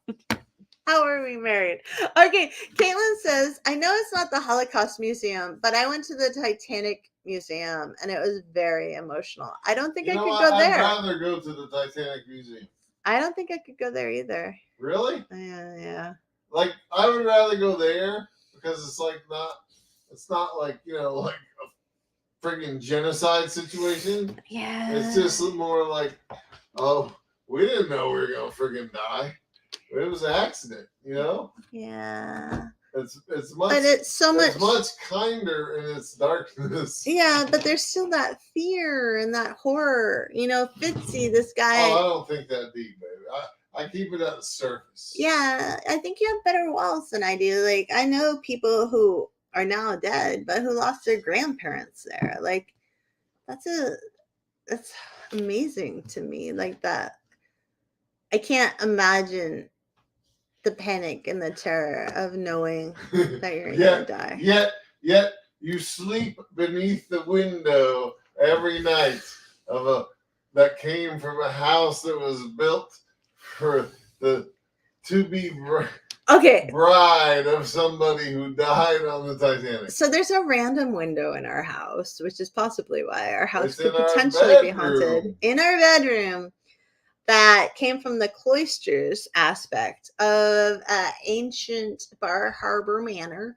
How are we married? Okay, Caitlin says, I know it's not the Holocaust Museum, but I went to the Titanic Museum and it was very emotional. I don't think I could go there. I'd rather go to the Titanic Museum. I don't think I could go there either. Really? Yeah. Like, I would rather go there because it's not like, like a friggin' genocide situation. Yeah. It's just more like, oh, we didn't know we were going to friggin' die. It was an accident, Yeah. It's much, but it's so much. It's much kinder in its darkness. Yeah, but there's still that fear and that horror. Fitzy, this guy. Oh, I don't think that deep, baby. I keep it at the surface. Yeah, I think you have better walls than I do. Like, I know people who are now dead, but who lost their grandparents there. Like, that's amazing to me. Like that. I can't imagine the panic and the terror of knowing that you're going to die. Yet you sleep beneath the window every night that came from a house that was built for the to be Okay. bride of somebody who died on the Titanic. So there's a random window in our house, which is possibly why our house It's could in our potentially be haunted. bedroom. In our bedroom, that came from the cloisters aspect of ancient Bar Harbor Manor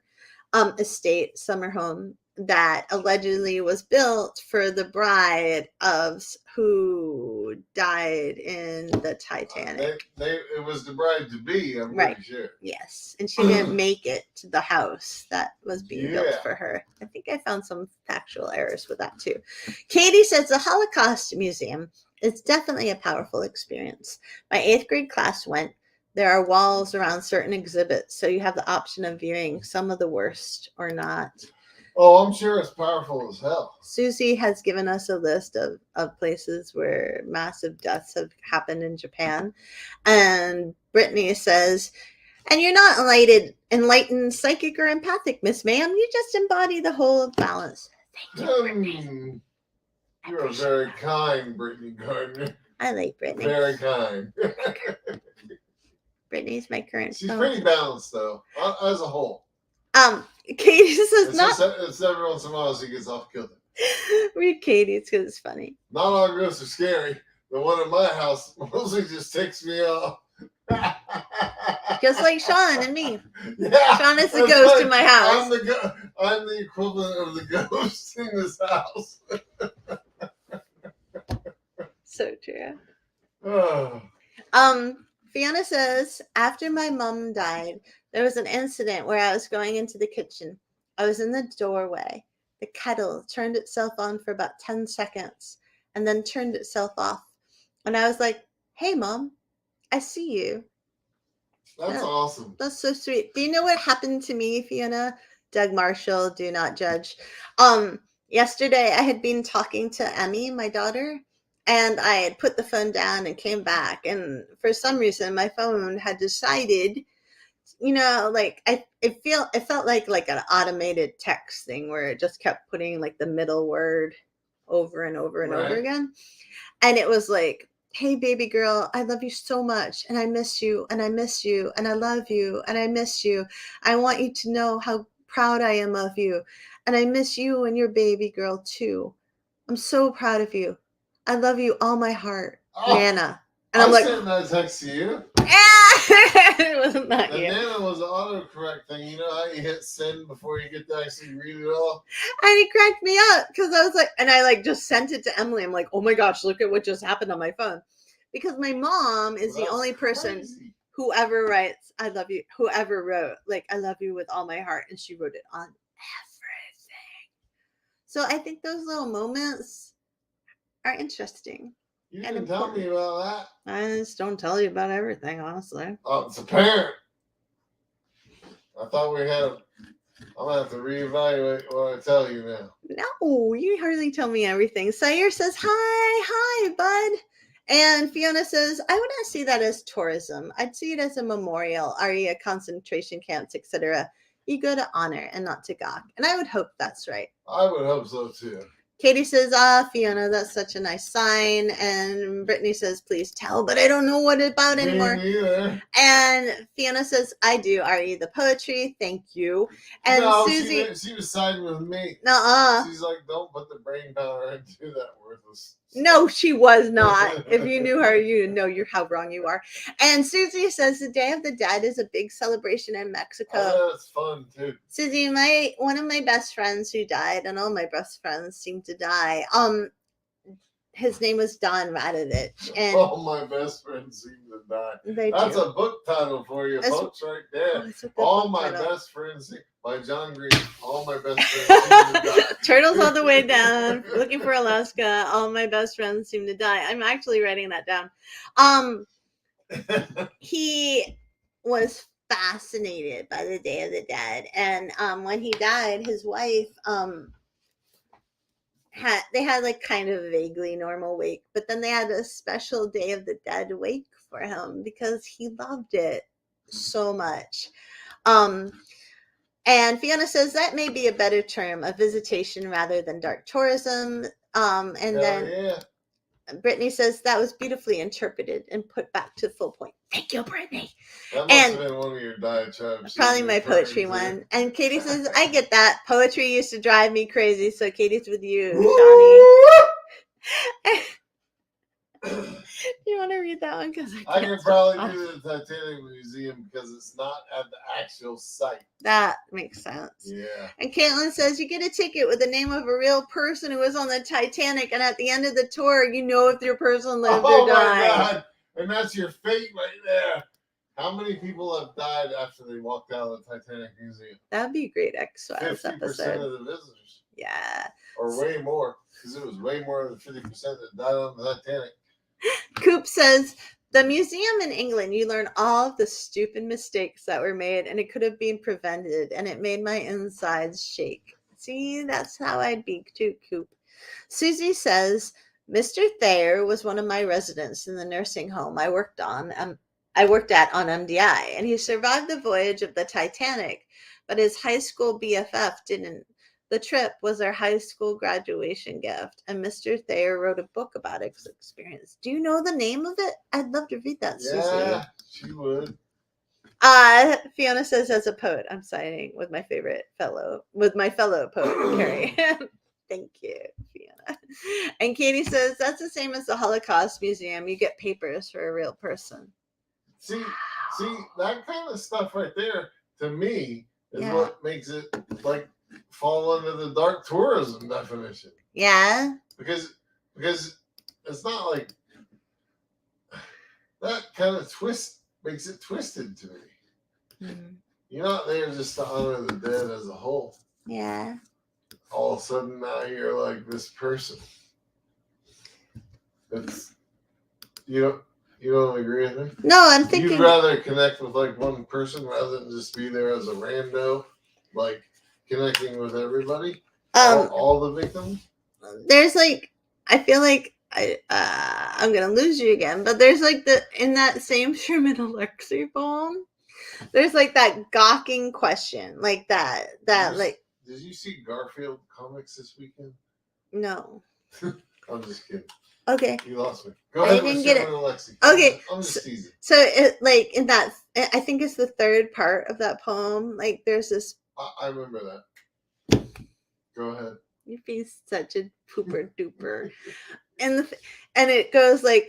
estate summer home that allegedly was built for the bride of who died in the Titanic. It was the bride to be, I'm Right. pretty sure. Yes, and she didn't make it to the house that was being built Yeah. for her. I think I found some factual errors with that too. Katie says the Holocaust Museum is definitely a powerful experience. My 8th grade class went. There are walls around certain exhibits, so you have the option of viewing some of the worst or not. Oh, I'm sure it's powerful as hell. Susie has given us a list of places where massive deaths have happened in Japan. And Brittany says, and you're not enlightened, psychic, or empathic, Miss Ma'am. You just embody the whole of balance. Thank you, Brittany. You're very kind, Brittany Gardner. I like Brittany. Very kind. Brittany's my current. She's pretty balanced, though, as a whole. Katie says it's not. It's every once in a while she gets off kilter. Read Katie, it's because it's funny. Not all ghosts are scary. The one in my house mostly just takes me off. Just like Sean and me. Yeah, Sean is the ghost in my house. I'm the equivalent of the ghost in this house. So true. Oh. Fiona says, after my mom died, there was an incident where I was going into the kitchen. I was in the doorway. The kettle turned itself on for about 10 seconds and then turned itself off. And I was like, hey, Mom, I see you. That's awesome. That's so sweet. Do you know what happened to me, Fiona? Doug Marshall, do not judge. Yesterday, I had been talking to Emmy, my daughter, and I had put the phone down and came back. And for some reason, my phone had decided, like it felt like an automated text thing where it just kept putting like the middle word over and over and over again. And it was like, hey, baby girl, I love you so much. And I miss you. And I miss you. And I love you. And I miss you. I want you to know how proud I am of you. And I miss you and your baby girl too. I'm so proud of you. I love you all my heart, Nana. And I'm like, sent that text to you. It wasn't that you. Nana was an autocorrect thing. You know how you hit send before you get to actually read it all? And it cracked me up because I was like, and I like just sent it to Emily. I'm like, oh my gosh, look at what just happened on my phone. Because my mom is the only person who ever writes, I love you, whoever wrote, like, I love you with all my heart. And she wrote it on everything. So I think those little moments are interesting. You didn't tell me about that. I just don't tell you about everything, honestly. Oh, it's apparent. I thought we had. I'm gonna have to reevaluate what I tell you now. No, you hardly tell me everything. Sayer says, hi, bud. And Fiona says, I would not see that as tourism. I'd see it as a memorial, a concentration camps, etc. You go to honor and not to gawk. And I would hope that's right. I would hope so too. Katie says, Fiona, that's such a nice sign. And Brittany says, please tell, but I don't know what about anymore. Me neither. And Fiona says, I do, Ari, the poetry. Thank you. And no, Susie. She was siding with me. Nuh-uh. She's like, don't put the brain power into that worthless. No, she was not. If you knew her, you know how wrong you are. And Susie says the Day of the Dead is a big celebration in Mexico. Oh, that's fun too. Susie, one of my best friends who died, and all my best friends seem to die. His name was Don Radovich. And all my best friends seem to die. That's a book title for you, folks, right there. All my best friends by John Green. All my best friends seem to die. Turtles all the way down. Looking for Alaska. All my best friends seem to die. I'm actually writing that down. He was fascinated by the Day of the Dead, and when he died, his wife had like kind of a vaguely normal wake, but then they had a special Day of the Dead wake for him because he loved it so much. And Fiona says that may be a better term, a visitation rather than dark tourism. And then Brittany says that was beautifully interpreted and put back to the full point. Thank you, Brittany. That must have been one of your diatribes. Probably my poetry one. And Katie says, I get that. Poetry used to drive me crazy, so Katie's with you, Shawnee. Do you want to read that one? Because I can probably do the Titanic Museum because it's not at the actual site. That makes sense. Yeah. And Caitlin says you get a ticket with the name of a real person who was on the Titanic, and at the end of the tour, you know if your person lived or died. Oh my God! And that's your fate right there. How many people have died after they walked out of the Titanic Museum? That'd be a great X-Files 50% episode. of the visitors. Yeah. Or way more, because it was way more than 50% that died on the Titanic. Coop says, the museum in England, you learn all of the stupid mistakes that were made, and it could have been prevented, and it made my insides shake. See, that's how I'd be too, Coop. Susie says, Mr. Thayer was one of my residents in the nursing home I worked at on MDI, and he survived the voyage of the Titanic, but his high school BFF didn't. The trip was our high school graduation gift, and Mr. Thayer wrote a book about his experience. Do you know the name of it? I'd love to read that, Susie. Yeah, she would. Fiona says, as a poet, I'm siding with my fellow poet, Carrie. Thank you, Fiona. And Katie says, that's the same as the Holocaust Museum. You get papers for a real person. See, that kind of stuff right there, to me, is what makes it like fall under the dark tourism definition. Yeah. Because it's not like that kind of twist makes it twisted to me. Mm-hmm. You're not there just to honor the dead as a whole. Yeah. All of a sudden now you're like this person. It's you don't agree with me? No, I'm thinking you'd rather connect with like one person rather than just be there as a rando, like connecting with everybody, all the victims. There's like, I feel like I'm gonna lose you again, but there's like in that same Sherman Alexie poem, there's like that gawking question, like that like. Did you see Garfield comics this weekend? No. I'm just kidding. Okay. You lost me. Go ahead. I didn't get it. Alexie. Okay. I'm just teasing. So it like in that, I think it's the third part of that poem. Like there's this. I remember that. Go ahead. You'd be such a pooper duper. And it goes like,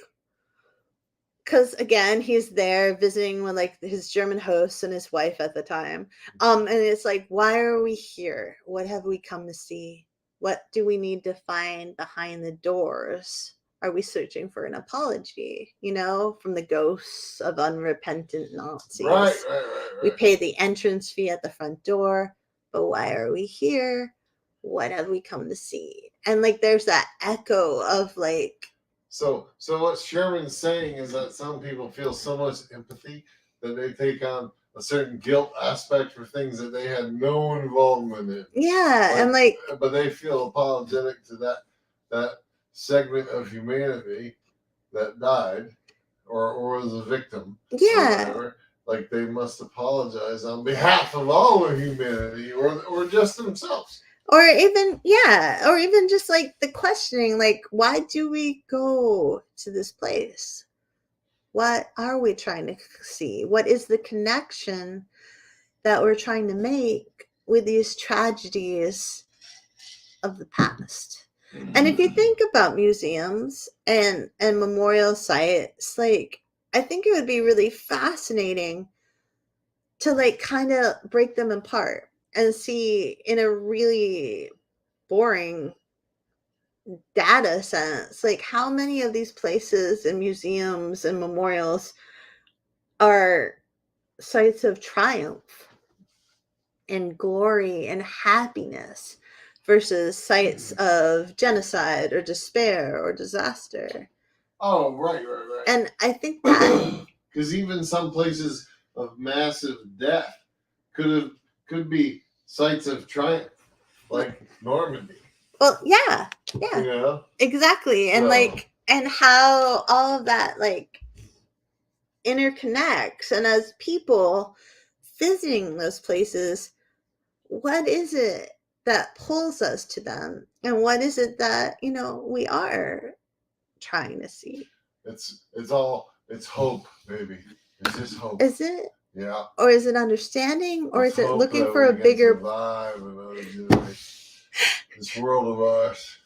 because again, he's there visiting with like his German hosts and his wife at the time. And it's like, why are we here? What have we come to see? What do we need to find behind the doors? Are we searching for an apology, from the ghosts of unrepentant Nazis? Right. We pay the entrance fee at the front door, but why are we here? What have we come to see? And like, there's that echo of like. So what Sherman's saying is that some people feel so much empathy that they take on a certain guilt aspect for things that they had no involvement in. Yeah, but they feel apologetic to that segment of humanity that died or was a victim. Yeah. Like they must apologize on behalf of all of humanity or just themselves. Or even just like the questioning, like, why do we go to this place? What are we trying to see? What is the connection that we're trying to make with these tragedies of the past? And if you think about museums and memorial sites, like, I think it would be really fascinating to like kind of break them apart and see in a really boring data sense, like how many of these places and museums and memorials are sites of triumph and glory and happiness versus sites of genocide or despair or disaster. Oh, right. And I think that because even some places of massive death could be sites of triumph, like Normandy. Well, yeah, exactly. And and how all of that like interconnects. And as people visiting those places, what is it that pulls us to them? And what is it that, we are trying to see. It's hope, baby. It's just hope. Is it? Yeah. Or is it understanding? Or It's is it hope looking that for a we can bigger... survive another generation. This world of ours.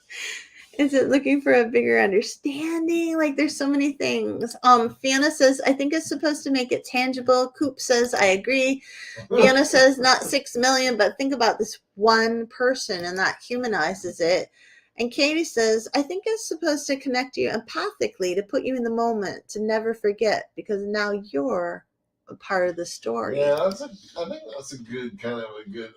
Is it looking for a bigger understanding? Like, there's so many things. Fiona says, I think it's supposed to make it tangible. Coop says, I agree. Fiona says, not 6 million, but think about this one person, and that humanizes it. And Katie says, I think it's supposed to connect you empathically, to put you in the moment, to never forget, because now you're a part of the story. Yeah, I think that's a good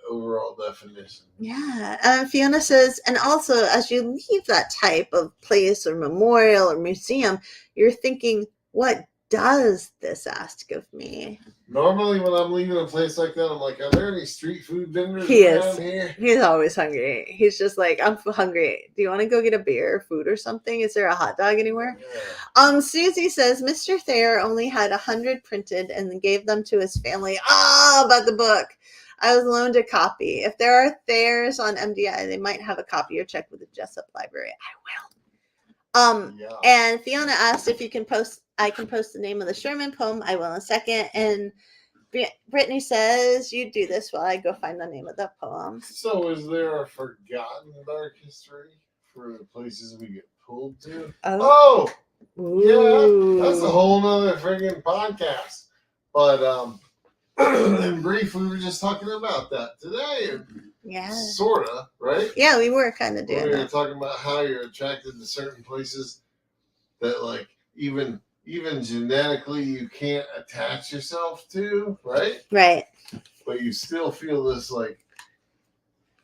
overall definition. Yeah. Fiona says, and also as you leave that type of place or memorial or museum, you're thinking, what does this ask of me? Normally when I'm leaving a place like that, I'm like, are there any street food vendors around here? He's always hungry. He's just like, I'm hungry. Do you want to go get a beer or food or something? Is there a hot dog anywhere? Yeah. Susie says, Mr. Thayer only had 100 printed and gave them to his family. About the book. I was loaned a copy. If there are Thayers on MDI, they might have a copy, or check with the Jessup Library. I will. Yeah. And Fiona asked if I can post the name of the Sherman poem. I will in a second. And Brittany says, you do this while I go find the name of the poem. So is there a forgotten dark history for the places we get pulled to? Oh! Yeah, that's a whole nother friggin' podcast. But in brief, we were just talking about that today. Yeah. Sorta, right? Yeah, we were kind of doing We were that. talking about how you're attracted to certain places that, like, even genetically you can't attach yourself to, right? Right. But you still feel this, like,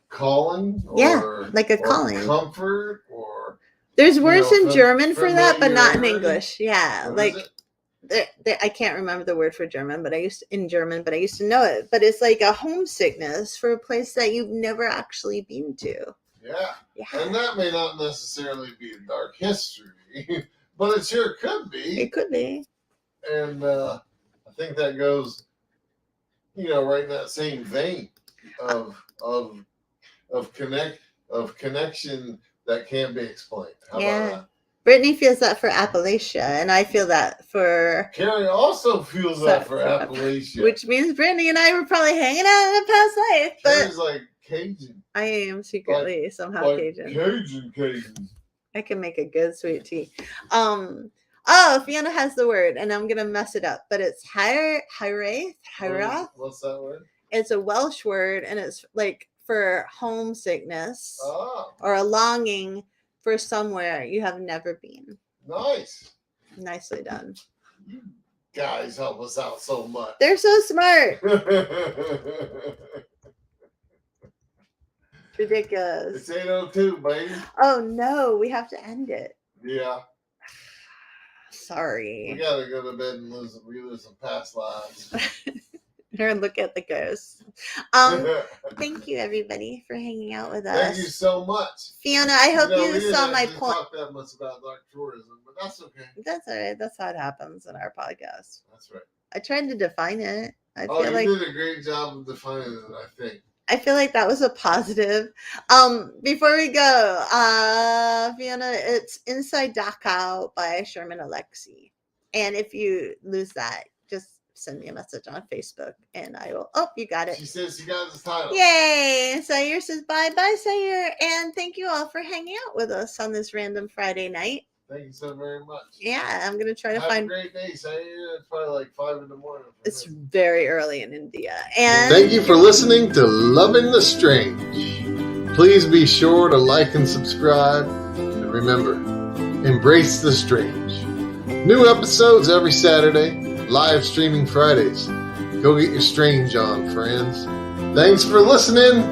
calling, or like a calling, comfort, or there's words in German for that, but not in English. Yeah, like I can't remember the word for German, but I used to know it. But it's like a homesickness for a place that you've never actually been to. Yeah. And that may not necessarily be a dark history, but it sure could be. It could be. And I think that goes, right in that same vein of connection that can't be explained. How about that? Brittany feels that for Appalachia, and I feel that for... Carrie also feels that for Appalachia. Which means Brittany and I were probably hanging out in a past life. Carrie's like Cajun. I am secretly somehow Cajun. Cajun. I can make a good sweet tea. Fiona has the word, and I'm going to mess it up, but it's Hyrath. What's that word? It's a Welsh word, and it's like for homesickness or a longing for somewhere you have never been. Nice. Nicely done. You guys help us out so much. They're so smart. Ridiculous. It's 8:02, baby. Oh no, we have to end it. Yeah. Sorry. We gotta go to bed and relive some past lives. Or look at the ghosts. Thank you everybody for hanging out with us. Thank you so much. Fiona, I hope you saw my point. Talk that much about dark tourism, but that's okay. That's all right. That's how it happens in our podcast. That's right. I tried to define it. You did a great job of defining it, I think. I feel like that was a positive. Before we go, Fiona, it's Inside Dachau by Sherman Alexie. And if you lose that, just send me a message on Facebook and I will. Oh, you got it. She says she got the title. Yay! Sayer says bye, Sayer. And thank you all for hanging out with us on this random Friday night. Thank you so very much. Yeah, I'm going to try to Have find. a great day, Sayer. It's probably like 5 in the morning. It's very early in India. And thank you for listening to Loving the Strange. Please be sure to like and subscribe. And remember, embrace the strange. New episodes every Saturday. Live streaming Fridays. Go get your strange on, friends. Thanks for listening.